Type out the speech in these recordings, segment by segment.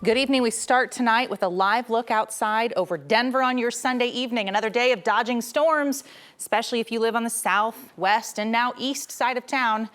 Good evening. We start tonight with a live look outside over Denver on your Sunday evening. Another day of dodging storms, especially if you live on the south, west, and now east side of town.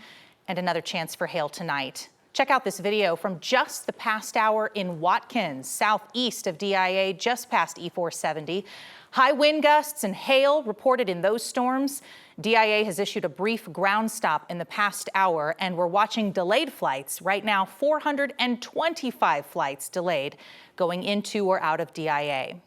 And another chance for hail tonight. Check out this video from just the past hour in Watkins, southeast of DIA, just past E470. High wind gusts and hail reported in those storms. DIA has issued a brief ground stop in the past hour, and we're watching delayed flights. Right now, 425 flights delayed going into or out of DIA.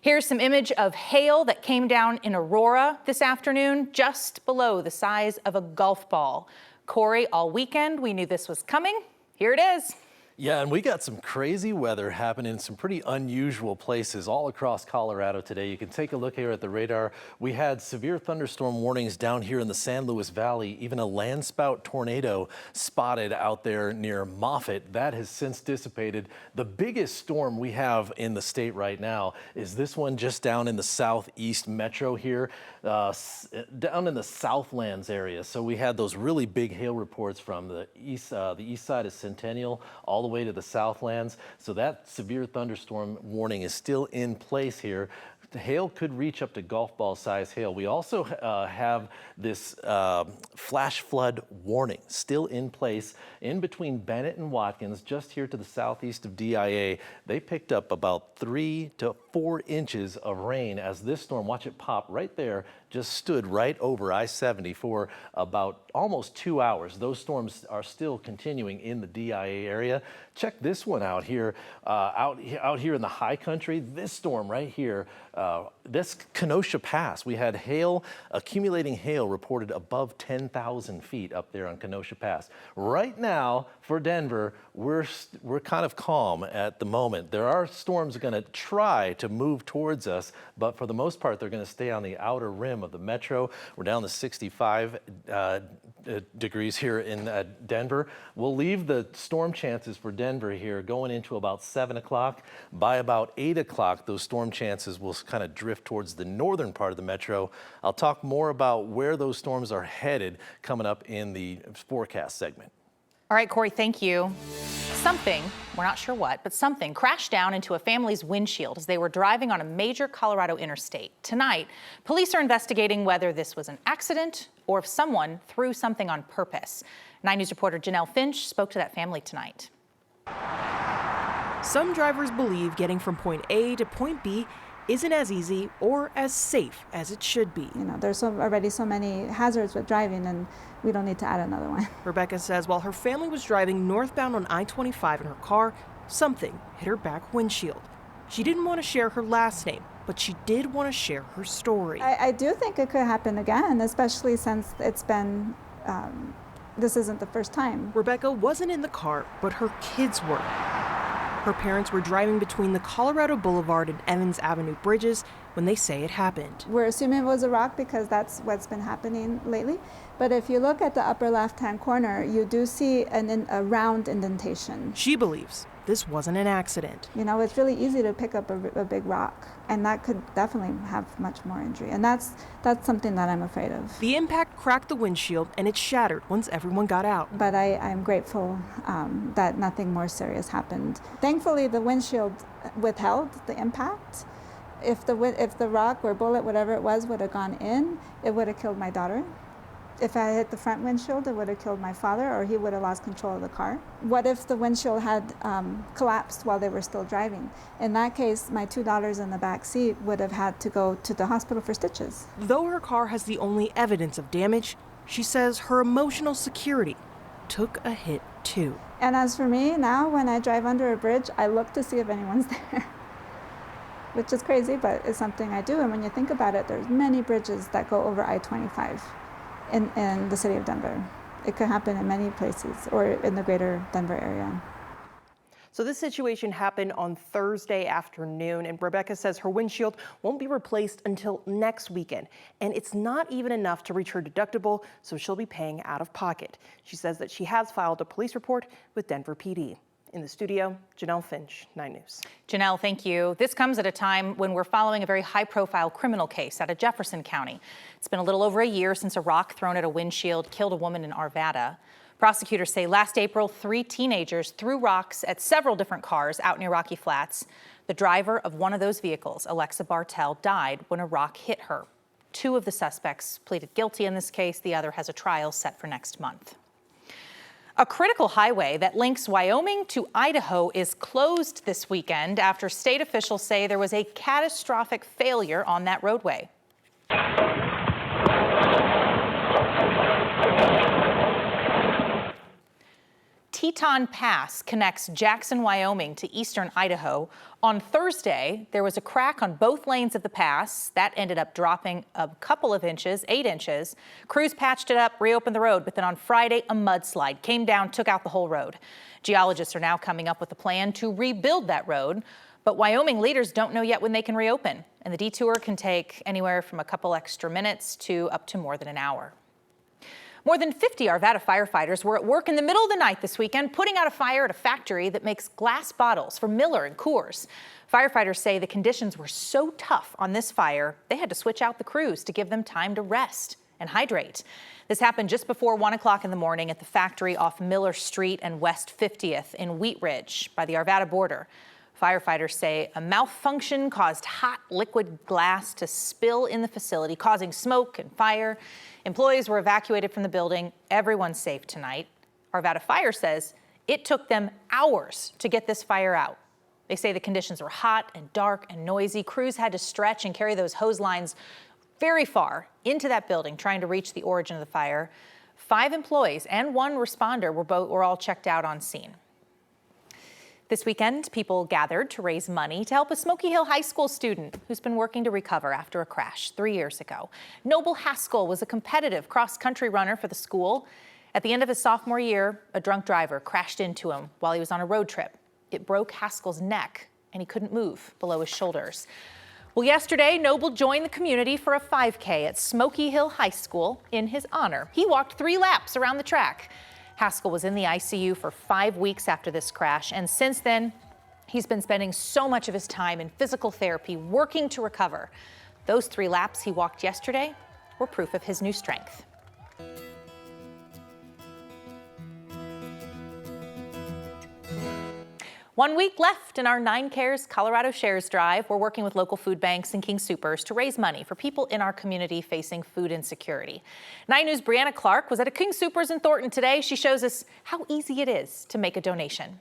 Here's some image of hail that came down in Aurora this afternoon, just below the size of a golf ball. Corey, all weekend, we knew this was coming. Here it is. Yeah, and we got some crazy weather happening in some pretty unusual places all across Colorado today. You can take a look here at the radar. We had severe thunderstorm warnings down here in the San Luis Valley, even a landspout tornado spotted out there near Moffett. That has since dissipated. The biggest storm we have in the state right now is this one just down in the southeast metro here, down in the Southlands area. So we had those really big hail reports from the east side of Centennial all the way to the Southlands. So that severe thunderstorm warning is still in place here. The hail could reach up to golf ball size hail. We also have this flash flood warning still in place in between Bennett and Watkins, just here to the southeast of DIA. They picked up about 3 to 4 inches of rain as this storm, watch it pop right there, just stood right over I-70 for about almost 2 hours. Those storms are still continuing in the DIA area. Check this one out here, out here in the high country. This storm right here, this Kenosha Pass, we had hail, accumulating hail reported above 10,000 feet up there on Kenosha Pass. Right now for Denver, we're kind of calm at the moment. There are storms going to try to move towards us, but for the most part, they're going to stay on the outer rim of the metro. We're down to 65 degrees here in Denver. We'll leave the storm chances for Denver here going into about 7 o'clock. By about 8 o'clock, those storm chances will kind of drift towards the northern part of the metro. I'll talk more about where those storms are headed coming up in the forecast segment. All right, Corey, thank you. Something, we're not sure what, but something crashed down into a family's windshield as they were driving on a major Colorado interstate. Tonight, police are investigating whether this was an accident or if someone threw something on purpose. 9 News reporter Janelle Finch spoke to that family tonight. Some drivers believe getting from point A to point B isn't as easy or as safe as it should be. You know, there's already so many hazards with driving, and we don't need to add another one. Rebecca says while her family was driving northbound on I-25 in her car, something hit her back windshield. She didn't want to share her last name, but she did want to share her story. I do think it could happen again, especially since it's been, this isn't the first time. Rebecca wasn't in the car, but her kids were. Her parents were driving between the Colorado Boulevard and Evans Avenue bridges when they say it happened. We're assuming it was a rock because that's what's been happening lately. But if you look at the upper left-hand corner, you do see a round indentation. She believes this wasn't an accident. You know, it's really easy to pick up a big rock, and that could definitely have much more injury. And that's something that I'm afraid of. The impact cracked the windshield, and it shattered once everyone got out. But I'm grateful that nothing more serious happened. Thankfully, the windshield withheld the impact. If the rock or bullet, whatever it was, would have gone in, it would have killed my daughter. If I hit the front windshield, it would have killed my father, or he would have lost control of the car. What if the windshield had collapsed while they were still driving? In that case, my 2 daughters in the back seat would have had to go to the hospital for stitches. Though her car has the only evidence of damage, she says her emotional security took a hit too. And as for me, now when I drive under a bridge, I look to see if anyone's there. Which is crazy, but it's something I do. And when you think about it, there's many bridges that go over I-25. In the city of Denver. It could happen in many places or in the greater Denver area. So this situation happened on Thursday afternoon, and Rebecca says her windshield won't be replaced until next weekend. And it's not even enough to reach her deductible, so she'll be paying out of pocket. She says that she has filed a police report with Denver PD. In the studio, Janelle Finch, 9 News. Janelle, thank you. This comes at a time when we're following a very high-profile criminal case out of Jefferson County. It's been a little over a year since a rock thrown at a windshield killed a woman in Arvada. Prosecutors say last April, 3 teenagers threw rocks at several different cars out near Rocky Flats. The driver of one of those vehicles, Alexa Bartell, died when a rock hit her. 2 of the suspects pleaded guilty in this case. The other has a trial set for next month. A critical highway that links Wyoming to Idaho is closed this weekend after state officials say there was a catastrophic failure on that roadway. Teton Pass connects Jackson, Wyoming to eastern Idaho. On Thursday, there was a crack on both lanes of the pass. That ended up dropping a couple of inches, 8 inches. Crews patched it up, reopened the road, but then on Friday, a mudslide came down, took out the whole road. Geologists are now coming up with a plan to rebuild that road, but Wyoming leaders don't know yet when they can reopen, and the detour can take anywhere from a couple extra minutes to up to more than an hour. More than 50 Arvada firefighters were at work in the middle of the night this weekend, putting out a fire at a factory that makes glass bottles for Miller and Coors. Firefighters say the conditions were so tough on this fire, they had to switch out the crews to give them time to rest and hydrate. This happened just before 1 o'clock in the morning at the factory off Miller Street and West 50th in Wheat Ridge by the Arvada border. Firefighters say a malfunction caused hot liquid glass to spill in the facility, causing smoke and fire. Employees were evacuated from the building. Everyone's safe tonight. Arvada Fire says it took them hours to get this fire out. They say the conditions were hot and dark and noisy. Crews had to stretch and carry those hose lines very far into that building, trying to reach the origin of the fire. 5 employees and 1 responder were all checked out on scene. This weekend, people gathered to raise money to help a Smoky Hill High School student who's been working to recover after a crash 3 years ago. Noble Haskell was a competitive cross-country runner for the school. At the end of his sophomore year, a drunk driver crashed into him while he was on a road trip. It broke Haskell's neck, and he couldn't move below his shoulders. Well, yesterday, Noble joined the community for a 5K at Smoky Hill High School in his honor. He walked 3 laps around the track. Haskell was in the ICU for 5 weeks after this crash, and since then, he's been spending so much of his time in physical therapy working to recover. Those 3 laps he walked yesterday were proof of his new strength. One week left in our 9 Cares Colorado Shares Drive. We're working with local food banks and King Soopers to raise money for people in our community facing food insecurity. 9 News' Brianna Clark was at a King Soopers in Thornton today. She shows us how easy it is to make a donation.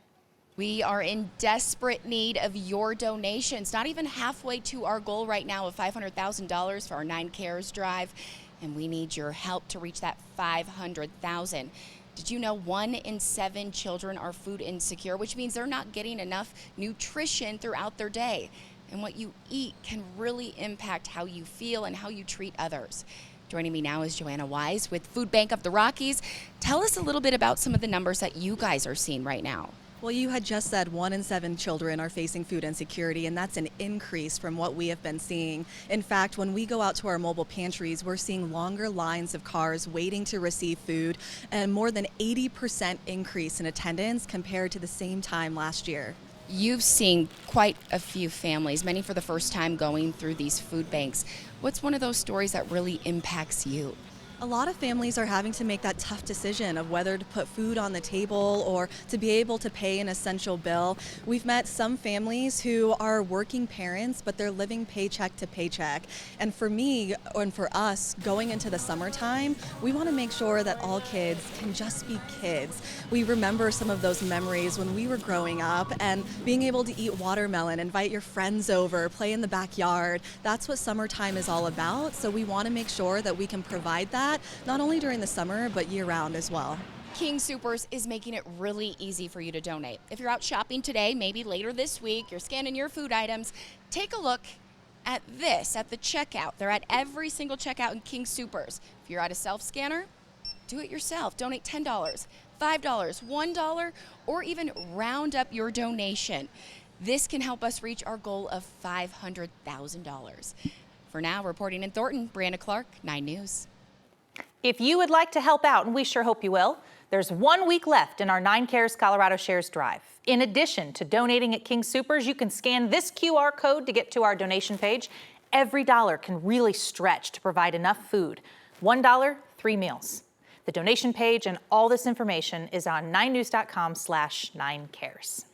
We are in desperate need of your donations, not even halfway to our goal right now of $500,000 for our 9 Cares Drive, and we need your help to reach that $500,000. Did you know 1 in 7 children are food insecure, which means they're not getting enough nutrition throughout their day? And what you eat can really impact how you feel and how you treat others. Joining me now is Joanna Wise with Food Bank of the Rockies. Tell us a little bit about some of the numbers that you guys are seeing right now. Well, you had just said 1 in 7 children are facing food insecurity, and that's an increase from what we have been seeing. In fact, when we go out to our mobile pantries, we're seeing longer lines of cars waiting to receive food and more than 80% increase in attendance compared to the same time last year. You've seen quite a few families, many for the first time going through these food banks. What's one of those stories that really impacts you? A lot of families are having to make that tough decision of whether to put food on the table or to be able to pay an essential bill. We've met some families who are working parents, but they're living paycheck to paycheck. And for me, and for us, going into the summertime, we want to make sure that all kids can just be kids. We remember some of those memories when we were growing up and being able to eat watermelon, invite your friends over, play in the backyard. That's what summertime is all about. So we want to make sure that we can provide that not only during the summer, but year-round as well. King Soopers is making it really easy for you to donate. If you're out shopping today, maybe later this week, you're scanning your food items, take a look at this at the checkout. They're at every single checkout in King Soopers. If you're at a self-scanner, do it yourself. Donate $10, $5, $1, or even round up your donation. This can help us reach our goal of $500,000. For now, reporting in Thornton, Brianna Clark, 9 News. If you would like to help out, and we sure hope you will, there's 1 week left in our 9 Cares Colorado Shares Drive. In addition to donating at King Soopers, you can scan this QR code to get to our donation page. Every dollar can really stretch to provide enough food. $1, 3 meals. The donation page and all this information is on 9news.com/9cares.